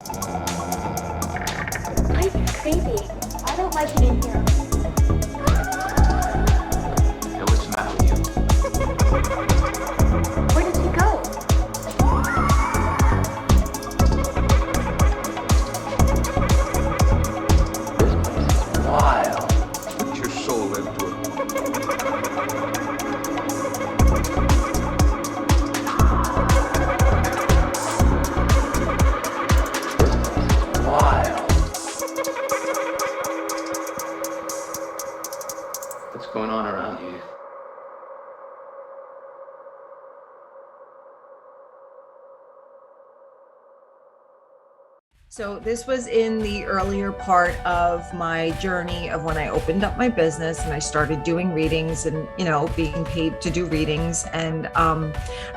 Why is it creepy? I don't like it in here. Hey, what's the matter with you? Where did he go? Wild. Put your soul into it. Wild. What's going on around you? So this was in the earlier part of my journey of when I opened up my business and I started doing readings and, being paid to do readings. And I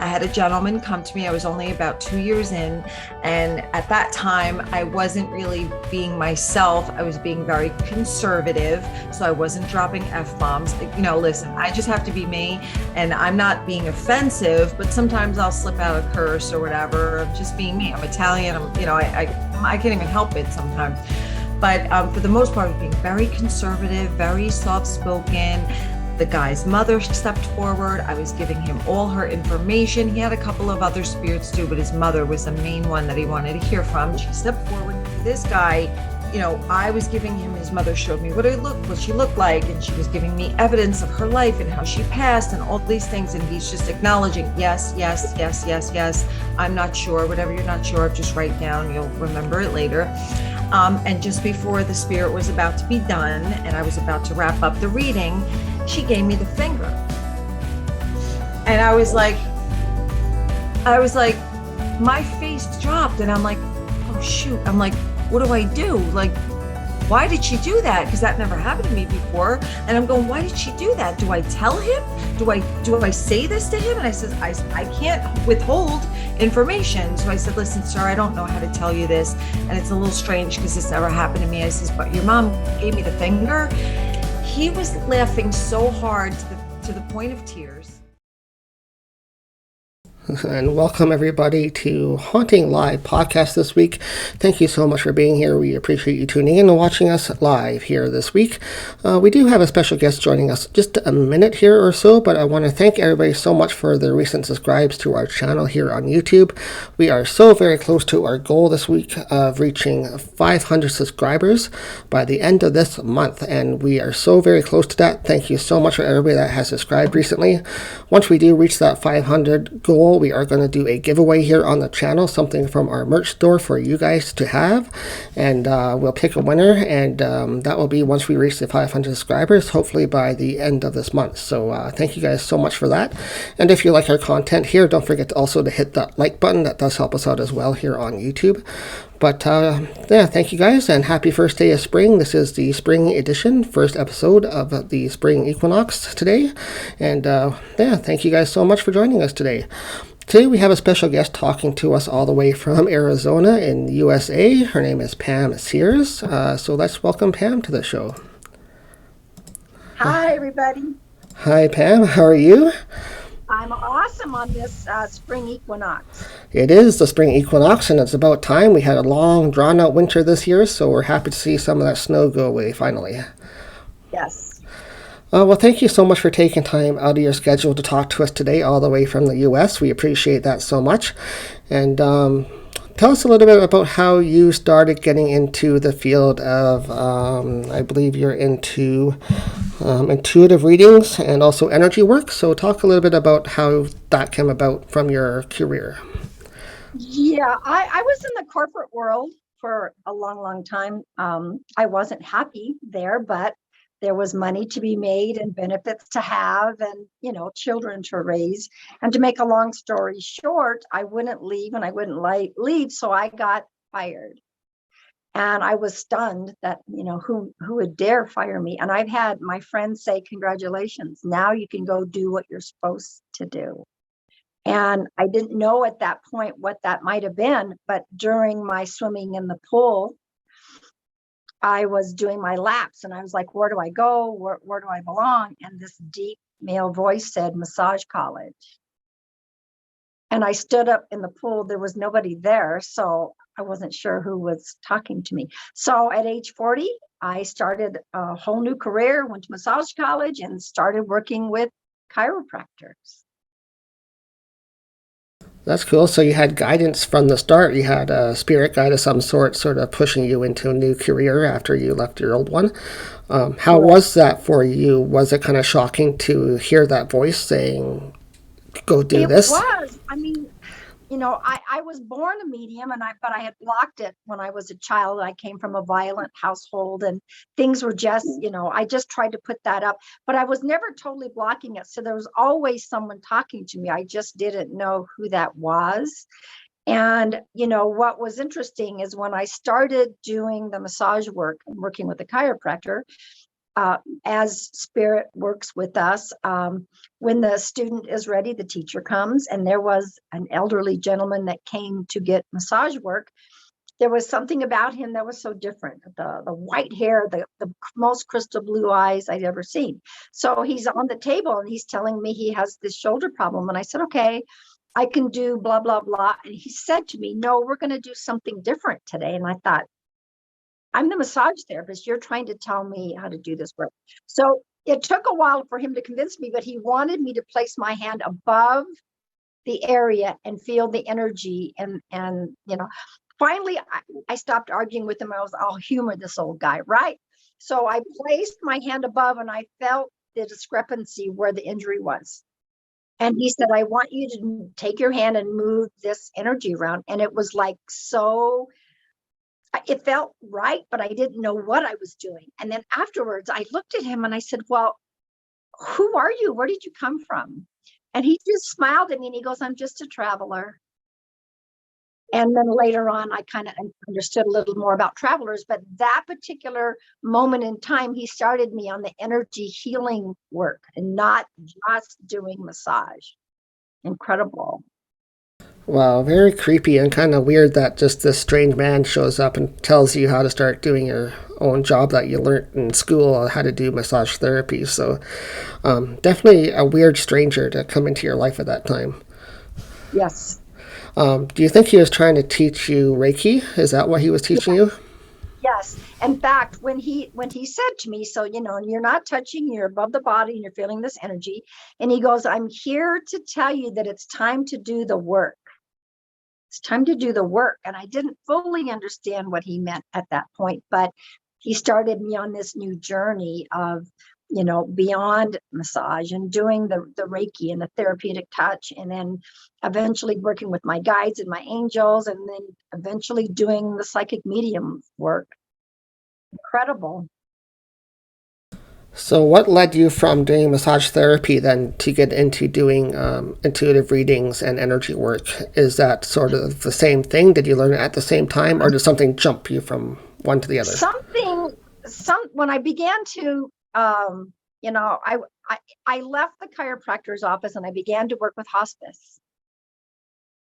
had a gentleman come to me. I was only about 2 years in. And at that time, I wasn't really being myself. I was being very conservative. So I wasn't dropping F-bombs. Listen, I just have to be me. And I'm not being offensive, but sometimes I'll slip out a curse or whatever of just being me. I'm Italian. I can't even help it sometimes. But for the most part, I was being very conservative, very soft-spoken. The guy's mother stepped forward. I was giving him all her information. He had a couple of other spirits too, but his mother was the main one that he wanted to hear from. She stepped forward. This guy, I was giving him, his mother showed me what she looked like, and she was giving me evidence of her life and how she passed and all these things. And he's just acknowledging, yes, yes, yes, yes, yes. I'm not sure, whatever you're not sure of, just write down, you'll remember it later. And just before the spirit was about to be done and I was about to wrap up the reading, she gave me the finger. And I was like, my face dropped and I'm like, oh shoot. I'm like, what do I do? Like, why did she do that? Because that never happened to me before. And I'm going, why did she do that? Do I tell him? Do I say this to him? And I said, I can't withhold information. So I said, listen, sir, I don't know how to tell you this. And it's a little strange because this never happened to me. I says, but your mom gave me the finger. He was laughing so hard to the point of tears. And welcome everybody to Haunting Live podcast this week. Thank you so much for being here. We appreciate you tuning in and watching us live here this week. We do have a special guest joining us just a minute here or so, but I want to thank everybody so much for the recent subscribes to our channel here on YouTube. We are so very close to our goal this week of reaching 500 subscribers by the end of this month, and we are so very close to that. Thank you so much for everybody that has subscribed recently. Once we do reach that 500 goal, we are going to do a giveaway here on the channel, something from our merch store for you guys to have, and we'll pick a winner, and that will be once we reach the 500 subscribers, hopefully by the end of this month. So thank you guys so much for that. And if you like our content here, don't forget also to hit that like button. That does help us out as well here on YouTube. But yeah, thank you guys, and happy first day of spring. This is the spring edition, first episode of the spring equinox today. And yeah, thank you guys so much for joining us today. Today we have a special guest talking to us all the way from Arizona in the USA. Her name is Pam Sears. So let's welcome Pam to the show. Hi, everybody. Hi, Pam. How are you? I'm awesome on this spring equinox. It is the spring equinox, and it's about time. We had a long, drawn-out winter this year, so we're happy to see some of that snow go away finally. Yes. Well, thank you so much for taking time out of your schedule to talk to us today all the way from the U.S. We appreciate that so much. And tell us a little bit about how you started getting into the field of, I believe you're into intuitive readings and also energy work. So talk a little bit about how that came about from your career. Yeah, I was in the corporate world for a long, long time. I wasn't happy there, but there was money to be made and benefits to have and, children to raise. And to make a long story short, I wouldn't leave and I wouldn't leave. So I got fired. And I was stunned that, who would dare fire me? And I've had my friends say, congratulations, now you can go do what you're supposed to do. And I didn't know at that point what that might have been. But during my swimming in the pool, I was doing my laps and I was like, where do I go? Where do I belong? And this deep male voice said, massage college. And I stood up in the pool. There was nobody there. So I wasn't sure who was talking to me. So at age 40, I started a whole new career, went to massage college and started working with chiropractors. That's cool. So you had guidance from the start. You had a spirit guide of some sort of pushing you into a new career after you left your old one. How was that for you? Was it kind of shocking to hear that voice saying, go do this? It was. I mean, I was born a medium but I had blocked it when I was a child. I came from a violent household and things were just, I just tried to put that up, but I was never totally blocking it. So there was always someone talking to me. I just didn't know who that was. And, what was interesting is when I started doing the massage work and working with a chiropractor, as spirit works with us, when the student is ready, the teacher comes, and there was an elderly gentleman that came to get massage work. There was something about him that was so different. The white hair, the most crystal blue eyes I'd ever seen. So he's on the table and he's telling me he has this shoulder problem. And I said, okay, I can do blah, blah, blah. And he said to me, no, we're going to do something different today. And I thought, I'm the massage therapist. You're trying to tell me how to do this work. So it took a while for him to convince me, but he wanted me to place my hand above the area and feel the energy. And finally, I stopped arguing with him. I'll humor this old guy, right? So I placed my hand above and I felt the discrepancy where the injury was. And he said, I want you to take your hand and move this energy around. And it was like it felt right, but I didn't know what I was doing. And then afterwards, I looked at him and I said, well, who are you? Where did you come from? And he just smiled at me and he goes, I'm just a traveler. And then later on, I kind of understood a little more about travelers. But that particular moment in time, he started me on the energy healing work and not just doing massage. Incredible. Wow, very creepy and kind of weird that just this strange man shows up and tells you how to start doing your own job that you learned in school, how to do massage therapy. So definitely a weird stranger to come into your life at that time. Yes. Do you think he was trying to teach you Reiki? Is that what he was teaching you? Yes. In fact, when he said to me, so, you're not touching, you're above the body and you're feeling this energy. And he goes, I'm here to tell you that it's time to do the work. It's time to do the work. And I didn't fully understand what he meant at that point, but he started me on this new journey of, beyond massage and doing the Reiki and the therapeutic touch, and then eventually working with my guides and my angels, and then eventually doing the psychic medium work. Incredible. So what led you from doing massage therapy then to get into doing intuitive readings and energy work? Is that sort of the same thing? Did you learn it at the same time, or did something jump you from one to the other? When I began to, I left the chiropractor's office and I began to work with hospice.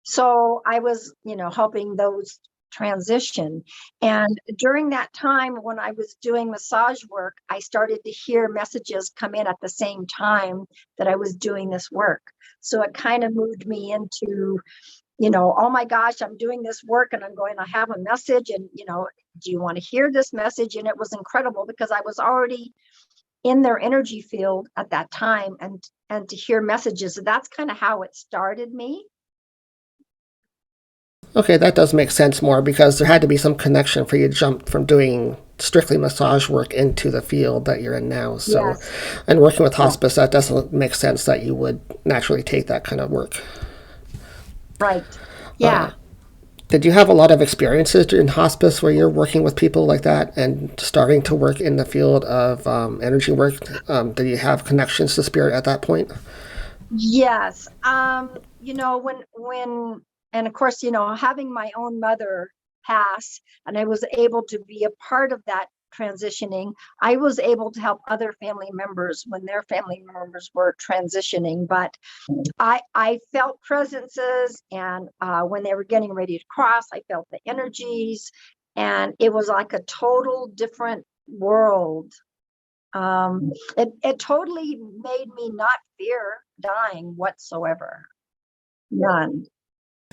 So I was, helping those transition. And during that time, when I was doing massage work, I started to hear messages come in at the same time that I was doing this work. So it kind of moved me into, oh my gosh, I'm doing this work and I'm going to have a message. And, do you want to hear this message? And it was incredible because I was already in their energy field at that time, and to hear messages. So that's kind of how it started me. Okay, that does make sense more because there had to be some connection for you to jump from doing strictly massage work into the field that you're in now. So, Yes. And working with hospice, that doesn't make sense that you would naturally take that kind of work. Right. Yeah. Did you have a lot of experiences in hospice where you're working with people like that and starting to work in the field of energy work? Did you have connections to spirit at that point? Yes. When and of course, having my own mother pass, and I was able to be a part of that transitioning, I was able to help other family members when their family members were transitioning. But I felt presences, and when they were getting ready to cross, I felt the energies, and it was like a total different world. It totally made me not fear dying whatsoever. None.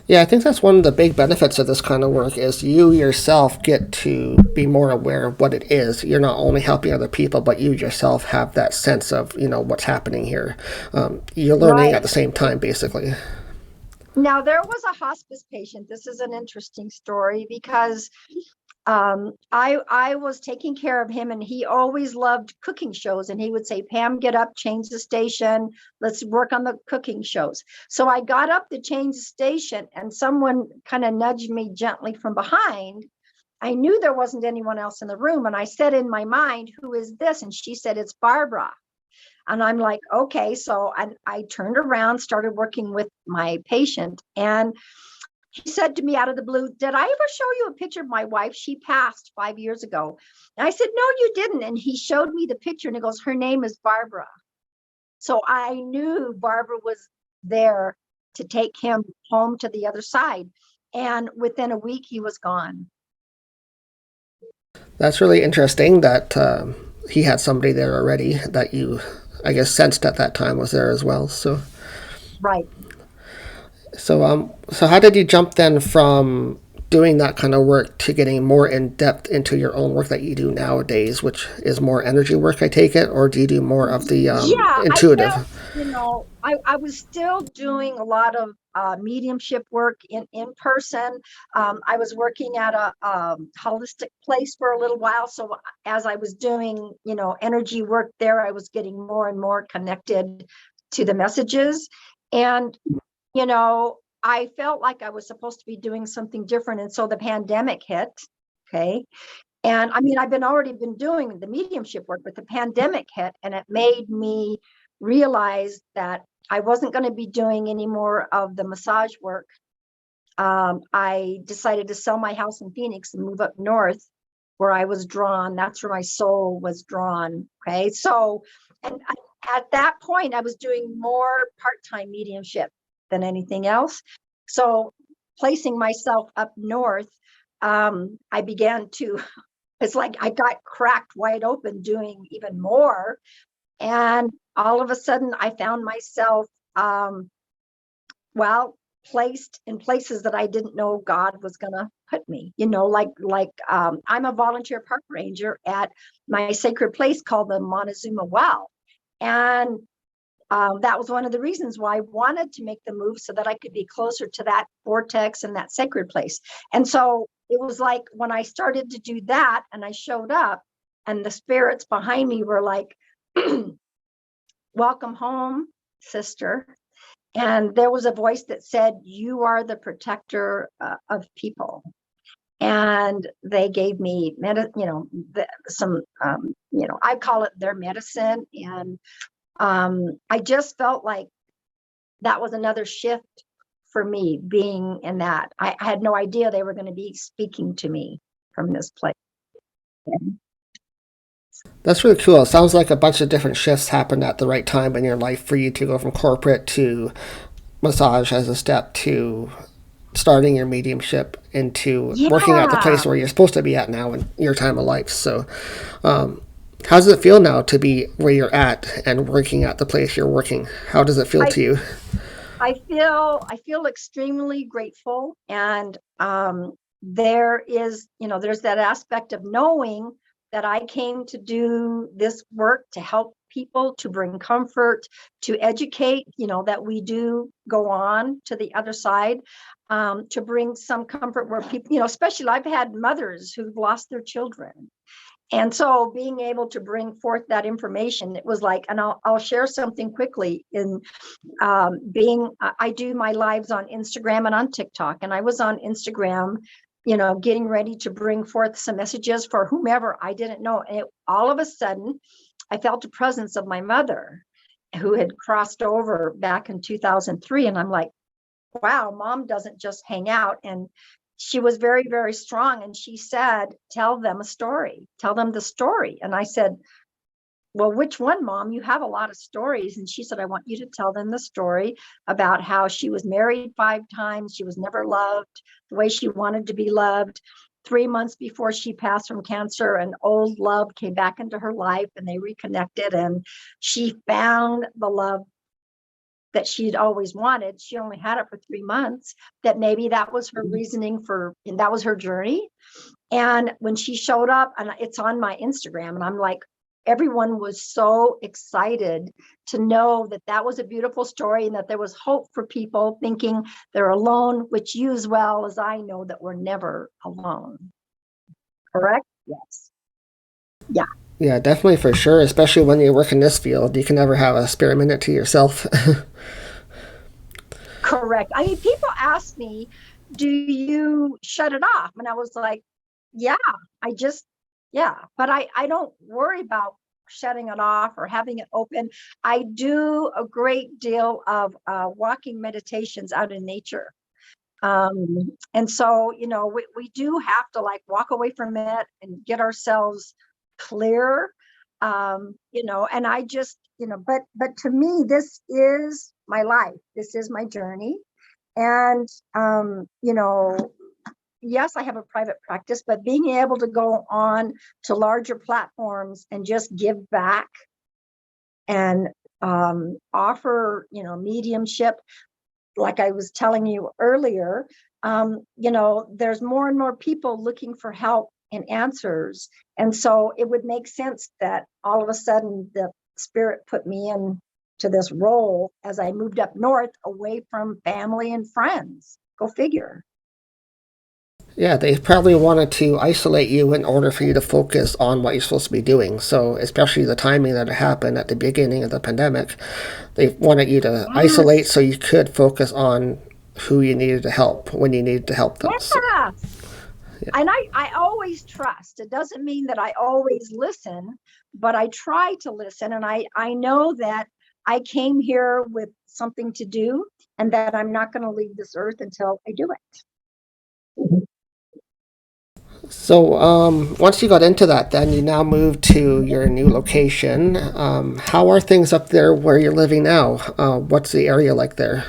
Yeah, I think that's one of the big benefits of this kind of work is you yourself get to be more aware of what it is. You're not only helping other people, but you yourself have that sense of, what's happening here. You're learning at Right. the same time, basically. Now, there was a hospice patient. This is an interesting story because I was taking care of him, and he always loved cooking shows. And he would say, "Pam, get up, change the station. Let's work on the cooking shows." So I got up to change the station, and someone kind of nudged me gently from behind. I knew there wasn't anyone else in the room, and I said in my mind, "Who is this?" And she said, "It's Barbara." And I'm like, okay. So I turned around, started working with my patient, and he said to me out of the blue, "Did I ever show you a picture of my wife? She passed 5 years ago." And I said, "No, you didn't." And he showed me the picture, and he goes, "Her name is Barbara." So I knew Barbara was there to take him home to the other side. And within a week, he was gone. That's really interesting that he had somebody there already that you, I guess, sensed at that time was there as well. Right. So how did you jump then from doing that kind of work to getting more in depth into your own work that you do nowadays, which is more energy work, I take it, or do you do more of the Yeah, I intuitive? felt, I was still doing a lot of mediumship work in person. I was working at a holistic place for a little while. So as I was doing, energy work there, I was getting more and more connected to the messages. And, I felt like I was supposed to be doing something different. And so the pandemic hit. Okay. And I mean, already been doing the mediumship work, but the pandemic hit, and it made me realize that I wasn't going to be doing any more of the massage work. I decided to sell my house in Phoenix and move up north where I was drawn. That's where my soul was drawn. Okay. So, at that point, I was doing more part-time mediumship than anything else. So, placing myself up north, I began to it's like I got cracked wide open doing even more. And all of a sudden I found myself, well, placed in places that I didn't know God was going to put me, I'm a volunteer park ranger at my sacred place called the Montezuma Well. And that was one of the reasons why I wanted to make the move so that I could be closer to that vortex and that sacred place. And so it was like when I started to do that and I showed up, and the spirits behind me were like, "Welcome home, sister." And there was a voice that said, "You are the protector of people." And they gave me, some, I call it their medicine. And I just felt like that was another shift for me being in that. I had no idea they were going to be speaking to me from this place. That's really cool. It sounds like a bunch of different shifts happened at the right time in your life for you to go from corporate to massage as a step to starting your mediumship into working at the Yeah. place where you're supposed to be at now in your time of life. So, how does it feel now to be where you're at and working at the place you're working? How does it feel I to you? I feel extremely grateful. And there's that aspect of knowing that I came to do this work to help people, to bring comfort, to educate, that we do go on to the other side, to bring some comfort where people, especially I've had mothers who've lost their children. And so being able to bring forth that information, it was like, and I'll share something quickly. I do my lives on Instagram and on TikTok, and I was on Instagram, getting ready to bring forth some messages for whomever I didn't know. And all of a sudden, I felt the presence of my mother who had crossed over back in 2003. And I'm like, wow, mom doesn't just hang out. And she was very, very strong. And she said, "Tell them a story, tell them the story." And I said, "Well, which one, mom? You have a lot of stories." And she said, "I want you to tell them the story about how she was married 5 times. She was never loved the way she wanted to be loved. 3 months before she passed from cancer, an old love came back into her life and they reconnected, and she found the love that she'd always wanted. She only had it for 3 months, that maybe that was her reasoning and that was her journey. And when she showed up, and it's on my Instagram, and I'm like, everyone was so excited to know that that was a beautiful story and that there was hope for people thinking they're alone, which you as well as I know that we're never alone. Correct? Yes. Yeah. Yeah, definitely, for sure. Especially when you work in this field, you can never have a spare minute to yourself. Correct. I mean, people ask me, do you shut it off? And I was like, yeah, but I don't worry about shutting it off or having it open. I do a great deal of walking meditations out in nature. And so, we do have to like walk away from it and get ourselves clear. And I just, but to me, this is my life. This is my journey. And, yes, I have a private practice, but being able to go on to larger platforms and just give back and offer, mediumship, like I was telling you earlier, there's more and more people looking for help and answers. And so it would make sense that all of a sudden the spirit put me into this role as I moved up north away from family and friends. Go figure. Yeah, they probably wanted to isolate you in order for you to focus on what you're supposed to be doing. So, especially the timing that it happened at the beginning of the pandemic, they wanted you to isolate so you could focus on who you needed to help when you needed to help them. So, Yeah. And I always trust. It doesn't mean that I always listen, but I try to listen. And I know that I came here with something to do and that I'm not going to leave this earth until I do it. so once you got into that, then you now moved to your new location. How are things up there where you're living now? What's the area like there?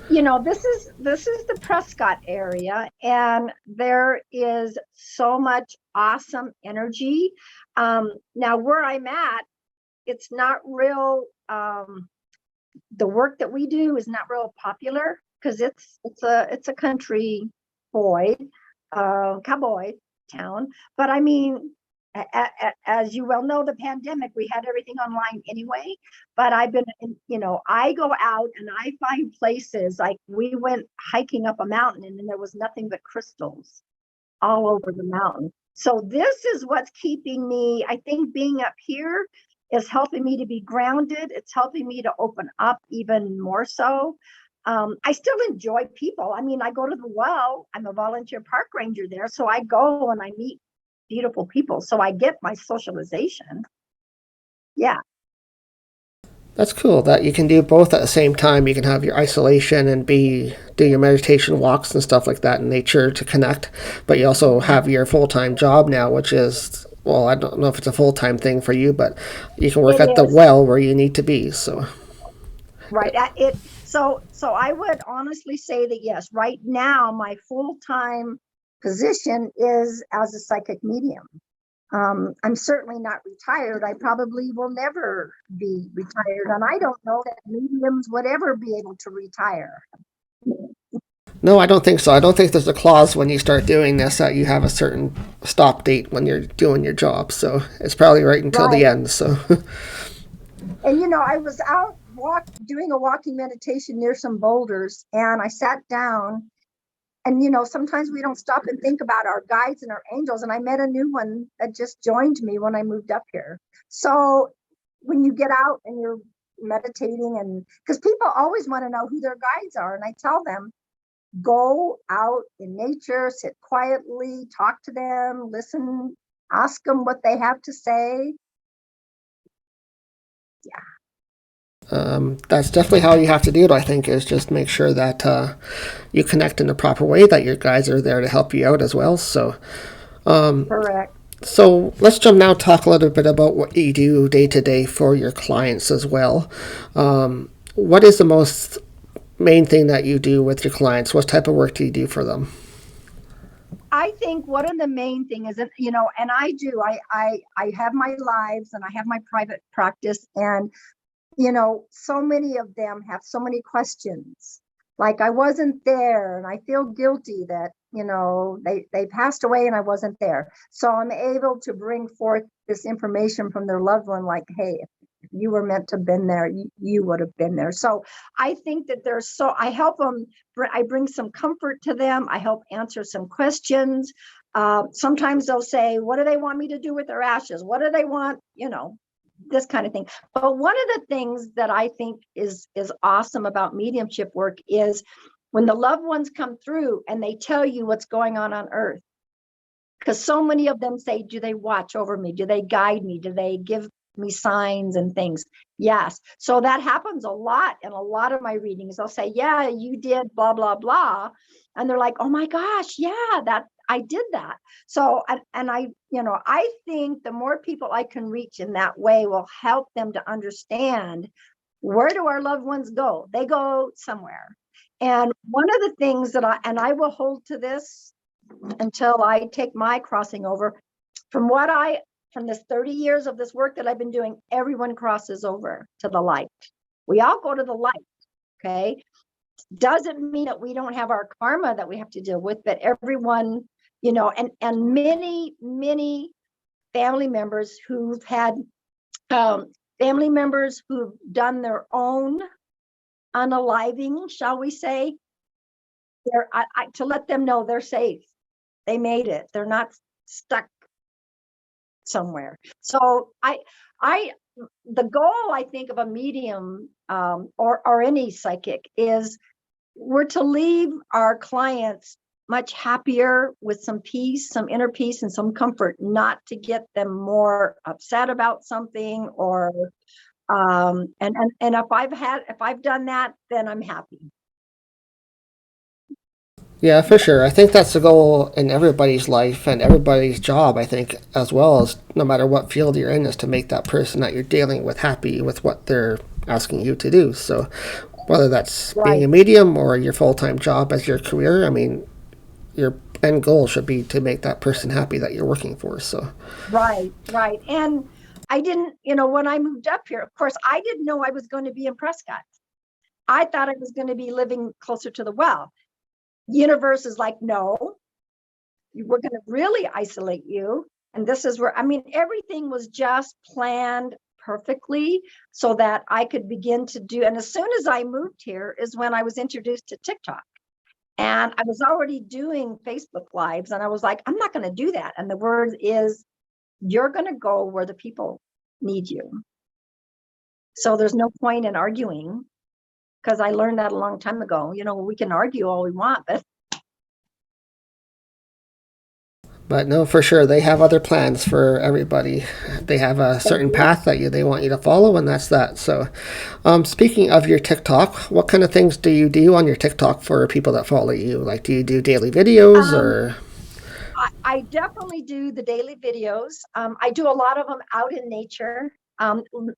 This is the Prescott area, and there is so much awesome energy. Now where I'm at, it's not real. The work that we do is not real popular because it's a country cowboy town. But I mean, as you well know, the pandemic, we had everything online anyway. But I go out and I find places like we went hiking up a mountain and then there was nothing but crystals all over the mountain. So this is what's keeping me. I think being up here is helping me to be grounded. It's helping me to open up even more so. I still enjoy people. I mean, I go to the well. I'm a volunteer park ranger there. So I go and I meet beautiful people. So I get my socialization. Yeah. That's cool that you can do both at the same time. You can have your isolation and do your meditation walks and stuff like that in nature to connect, but you also have your full-time job now, which is, well, I don't know if it's a full-time thing for you, but you can work at the well where you need to be. So right. So I would honestly say that yes, right now my full-time position is as a psychic medium. I'm certainly not retired. I probably will never be retired. And I don't know that mediums would ever be able to retire. no, I don't think so. I don't think there's a clause when you start doing this that you have a certain stop date when you're doing your job. So it's probably right until the end. So, and I was out doing a walking meditation near some boulders, and I sat down. And, sometimes we don't stop and think about our guides and our angels. And I met a new one that just joined me when I moved up here. So when you get out and you're meditating, and because people always want to know who their guides are. And I tell them, go out in nature, sit quietly, talk to them, listen, ask them what they have to say. Yeah. That's definitely how you have to do it, I think, is just make sure that you connect in the proper way, that your guys are there to help you out as well. So, correct. So let's jump now, talk a little bit about what you do day to day for your clients as well. What is the most main thing that you do with your clients? What type of work do you do for them? I think one of the main thing is that, and I have my lives and I have my private practice, and so many of them have so many questions. Like, I wasn't there and I feel guilty that, they passed away and I wasn't there. So I'm able to bring forth this information from their loved one, like, hey, if you were meant to have been there, you would have been there. So I think that I help them, I bring some comfort to them. I help answer some questions. Sometimes they'll say, what do they want me to do with their ashes? What do they want? This kind of thing. But one of the things that I think is awesome about mediumship work is when the loved ones come through and they tell you what's going on earth. Because so many of them say, do they watch over me? Do they guide me? Do they give me signs and things? Yes. So that happens a lot in a lot of my readings. They'll say, yeah, you did blah, blah, blah. And they're like, oh my gosh, yeah, I did that. So, and I think the more people I can reach in that way will help them to understand, where do our loved ones go? They go somewhere. And one of the things that I will hold to this until I take my crossing over, from this 30 years of this work that I've been doing, everyone crosses over to the light. We all go to the light. Okay. Doesn't mean that we don't have our karma that we have to deal with, but everyone, and many family members who've had family members who've done their own unaliving, shall we say, to let them know they're safe. They made it. They're not stuck somewhere. So the goal, I think, of a medium or any psychic is we're to leave our clients much happier, with some peace, some inner peace, and some comfort, not to get them more upset about something, or and if I've done that, then I'm happy. Yeah, for sure. I think that's the goal in everybody's life and everybody's job, I think, as well, as no matter what field you're in, is to make that person that you're dealing with happy with what they're asking you to do. So whether that's being a medium or your full-time job as your career, I mean, your end goal should be to make that person happy that you're working for. So Right. And I didn't, when I moved up here, of course, I didn't know I was going to be in Prescott. I thought I was going to be living closer to the well. Universe is like, no, we're going to really isolate you. And this is where, everything was just planned perfectly so that I could begin to do. And as soon as I moved here is when I was introduced to TikTok. And I was already doing Facebook Lives, and I was like, I'm not going to do that. And the word is, you're going to go where the people need you. So there's no point in arguing, because I learned that a long time ago. We can argue all we want, but no, for sure, they have other plans for everybody. They have a certain path that they want you to follow, and that's that. So, speaking of your TikTok, what kind of things do you do on your TikTok for people that follow you? Like, do you do daily videos or? I definitely do the daily videos. I do a lot of them out in nature.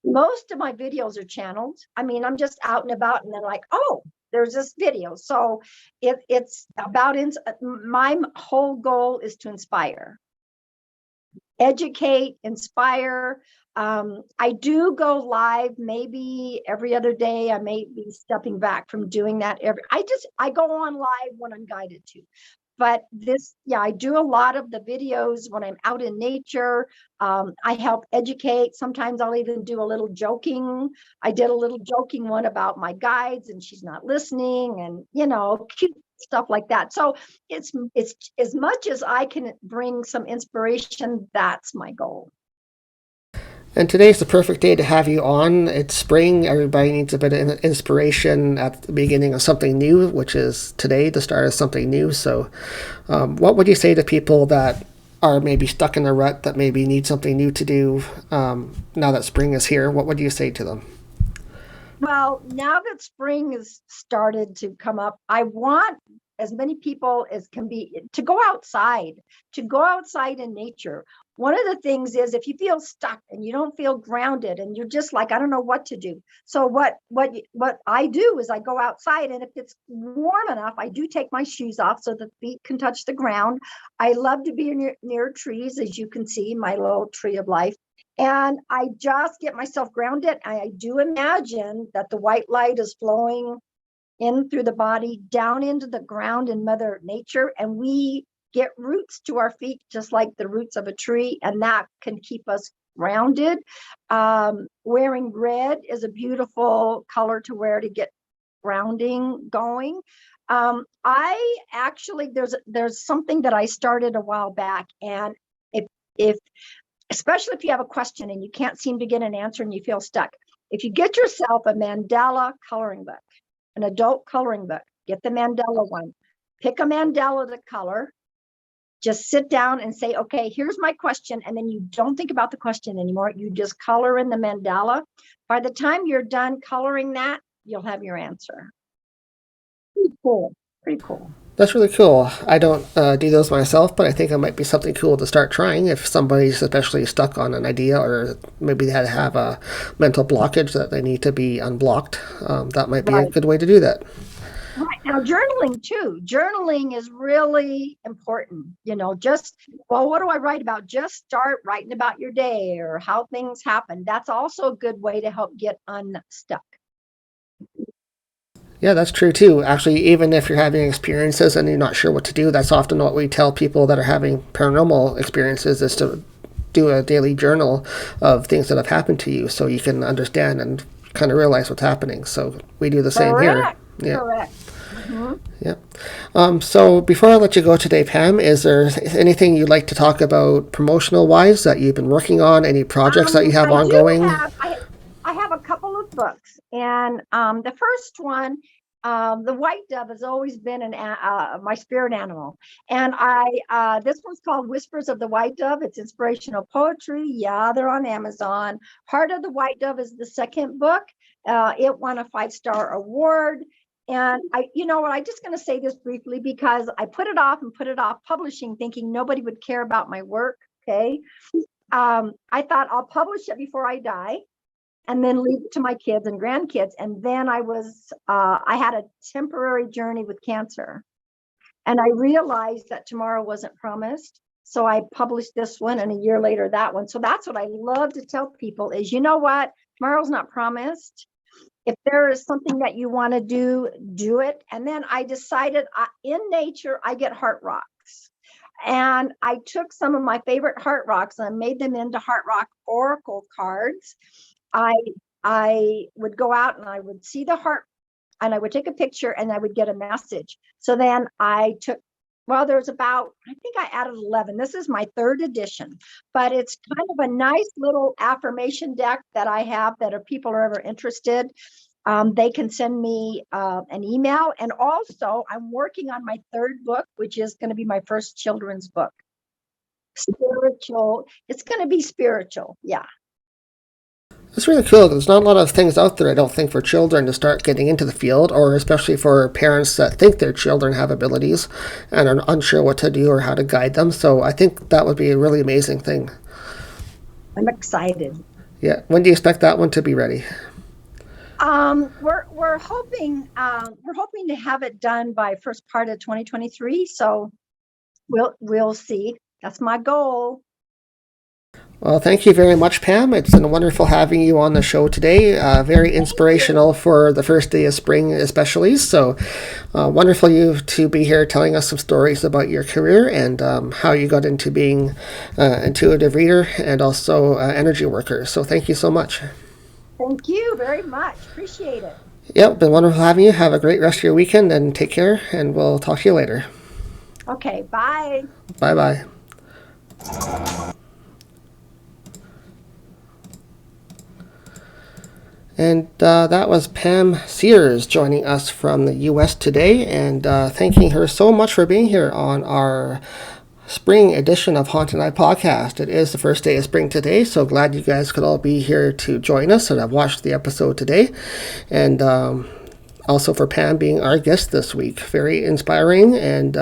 Most of my videos are channeled. I'm just out and about, and then like, oh, there's this video. So it's about, my whole goal is to inspire, educate, inspire. I do go live maybe every other day. I may be stepping back from doing that I go on live when I'm guided to. But I do a lot of the videos when I'm out in nature. I help educate. Sometimes I'll even do a little joking. I did a little joking one about my guides, and she's not listening, and cute stuff like that. So it's as much as I can bring some inspiration, that's my goal. And today's the perfect day to have you on. It's spring. Everybody needs a bit of inspiration at the beginning of something new, which is today, the start of something new. So what would you say to people that are maybe stuck in a rut, that maybe need something new to do now that spring is here? What would you say to them? Well, now that spring has started to come up, I want as many people as can be to go outside in nature. One of the things is, if you feel stuck and you don't feel grounded and you're just like, I don't know what to do. So what I do is I go outside, and if it's warm enough, I do take my shoes off so the feet can touch the ground. I love to be near trees, as you can see, my little tree of life. And I just get myself grounded. I do imagine that the white light is flowing in through the body, down into the ground in Mother Nature. And we get roots to our feet, just like the roots of a tree. And that can keep us grounded. Wearing red is a beautiful color to wear to get grounding going. I actually, there's something that I started a while back. And if especially if you have a question and you can't seem to get an answer and you feel stuck, if you get yourself a mandala coloring book, an adult coloring book, get the mandala one, pick a mandala to color, just sit down and say, okay, here's my question. And then you don't think about the question anymore. You just color in the mandala. By the time you're done coloring that, you'll have your answer. Pretty cool. Pretty cool. That's really cool. I don't do those myself, but I think it might be something cool to start trying if somebody's especially stuck on an idea, or maybe they have a mental blockage that they need to be unblocked. That might be a good way to do that. Right. Now, journaling too. Journaling is really important. What do I write about? Just start writing about your day or how things happen. That's also a good way to help get unstuck. Yeah, that's true too. Actually, even if you're having experiences and you're not sure what to do, that's often what we tell people that are having paranormal experiences, is to do a daily journal of things that have happened to you so you can understand and kind of realize what's happening. So we do the same here. Yeah. Correct. Mm-hmm. Yeah. So before I let you go today, Pam, is there anything you'd like to talk about promotional wise that you've been working on? Any projects that you have ongoing? I have a couple of books, and the first one, the white dove, has always been my spirit animal, and this one's called Whispers of the White Dove. It's inspirational poetry. Yeah, they're on Amazon. Heart of the White Dove is the second book. It won a 5-star award. And I'm just going to say this briefly because I put it off publishing, thinking nobody would care about my work. Okay. I thought I'll publish it before I die and then leave it to my kids and grandkids. And then I had a temporary journey with cancer, and I realized that tomorrow wasn't promised. So I published this one, and a year later, that one. So that's what I love to tell people is, you know what? Tomorrow's not promised. If there is something that you want to do it. And then I decided in nature, I get heart rocks. And I took some of my favorite heart rocks and I made them into heart rock oracle cards. I would go out and I would see the heart and I would take a picture and I would get a message. So then there's about, I think I added 11. This is my 3rd edition, but it's kind of a nice little affirmation deck that I have that if people are ever interested, they can send me an email. And also I'm working on my 3rd book, which is going to be my first children's book. Spiritual. It's going to be spiritual. Yeah. It's really cool. There's not a lot of things out there, I don't think, for children to start getting into the field, or especially for parents that think their children have abilities and are unsure what to do or how to guide them. So I think that would be a really amazing thing. I'm excited. Yeah. When do you expect that one to be ready? We're hoping to have it done by first part of 2023. So we'll see. That's my goal. Well, thank you very much, Pam. It's been wonderful having you on the show today. Very inspirational for the first day of spring, especially. So wonderful you to be here telling us some stories about your career and how you got into being intuitive reader and also energy worker. So thank you so much. Thank you very much. Appreciate it. Yep, been wonderful having you. Have a great rest of your weekend and take care, and we'll talk to you later. Okay, bye. Bye-bye. And that was Pam Sears joining us from the U.S. today, and thanking her so much for being here on our spring edition of Haunted Eye Podcast. It is the first day of spring today, so glad you guys could all be here to join us and have watched the episode today. And also for Pam being our guest this week. Very inspiring, and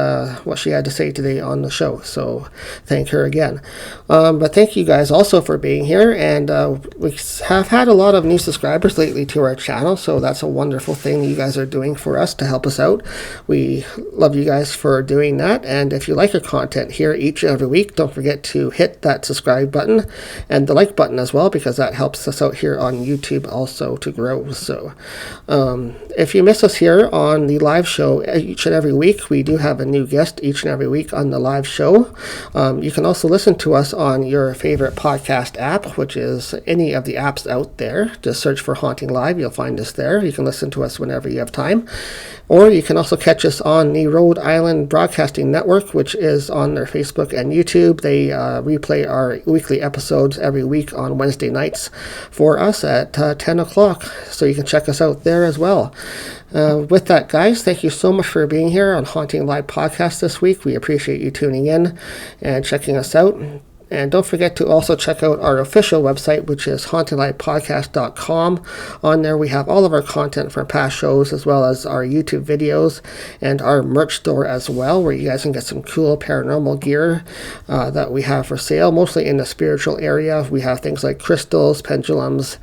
what she had to say today on the show. So thank her again. But thank you guys also for being here. And we have had a lot of new subscribers lately to our channel, so that's a wonderful thing you guys are doing for us to help us out. We love you guys for doing that. And if you like our content here each and every week, don't forget to hit that subscribe button and the like button as well, because that helps us out here on YouTube also to grow. So if you miss us here on the live show each and every week, we do have a new guest each and every week on the live show. You can also listen to us on your favorite podcast app, which is any of the apps out there. Just search for Haunting Live. You'll find us there. You can listen to us whenever you have time. Or you can also catch us on the Rhode Island Broadcasting Network, which is on their Facebook and YouTube. They replay our weekly episodes every week on Wednesday nights for us at 10 o'clock. So you can check us out there as well. With that, guys, thank you so much for being here on Haunting Live Podcast this week. We appreciate you tuning in and checking us out. And don't forget to also check out our official website, which is hauntinglightpodcast.com. On there, we have all of our content from past shows, as well as our YouTube videos and our merch store as well, where you guys can get some cool paranormal gear that we have for sale, mostly in the spiritual area. We have things like crystals, pendulums,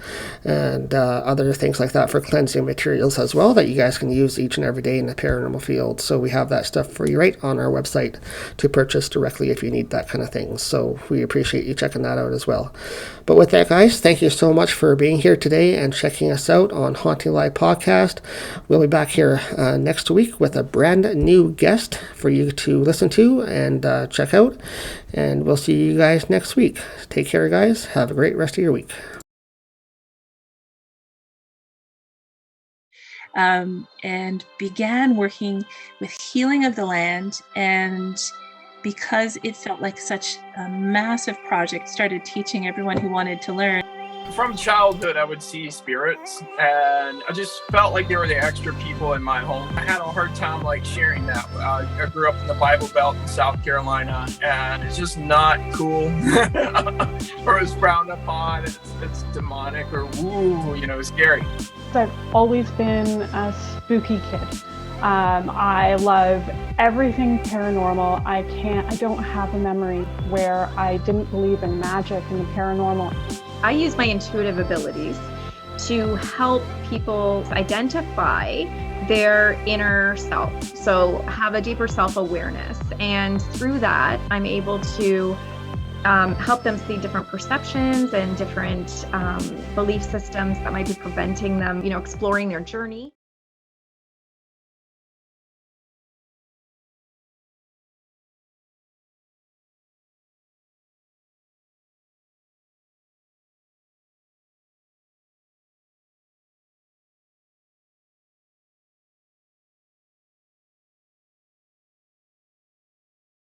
and other things like that for cleansing materials as well that you guys can use each and every day in the paranormal field. So we have that stuff for you right on our website to purchase directly if you need that kind of thing. So we appreciate you checking that out as well. But with that, guys, thank you so much for being here today and checking us out on Haunting Live Podcast. We'll be back here next week with a brand new guest for you to listen to and check out. And we'll see you guys next week. Take care, guys. Have a great rest of your week. And began working with healing of the land, and because it felt like such a massive project, started teaching everyone who wanted to learn. From childhood, I would see spirits, and I just felt like they were the extra people in my home. I had a hard time sharing that. I grew up in the Bible Belt in South Carolina, and it's just not cool, or it's frowned upon. It's demonic or woo, scary. I've always been a spooky kid. I love everything paranormal. I don't have a memory where I didn't believe in magic and the paranormal. I use my intuitive abilities to help people identify their inner self. So have a deeper self-awareness. And through that, I'm able to help them see different perceptions and different belief systems that might be preventing them, exploring their journey.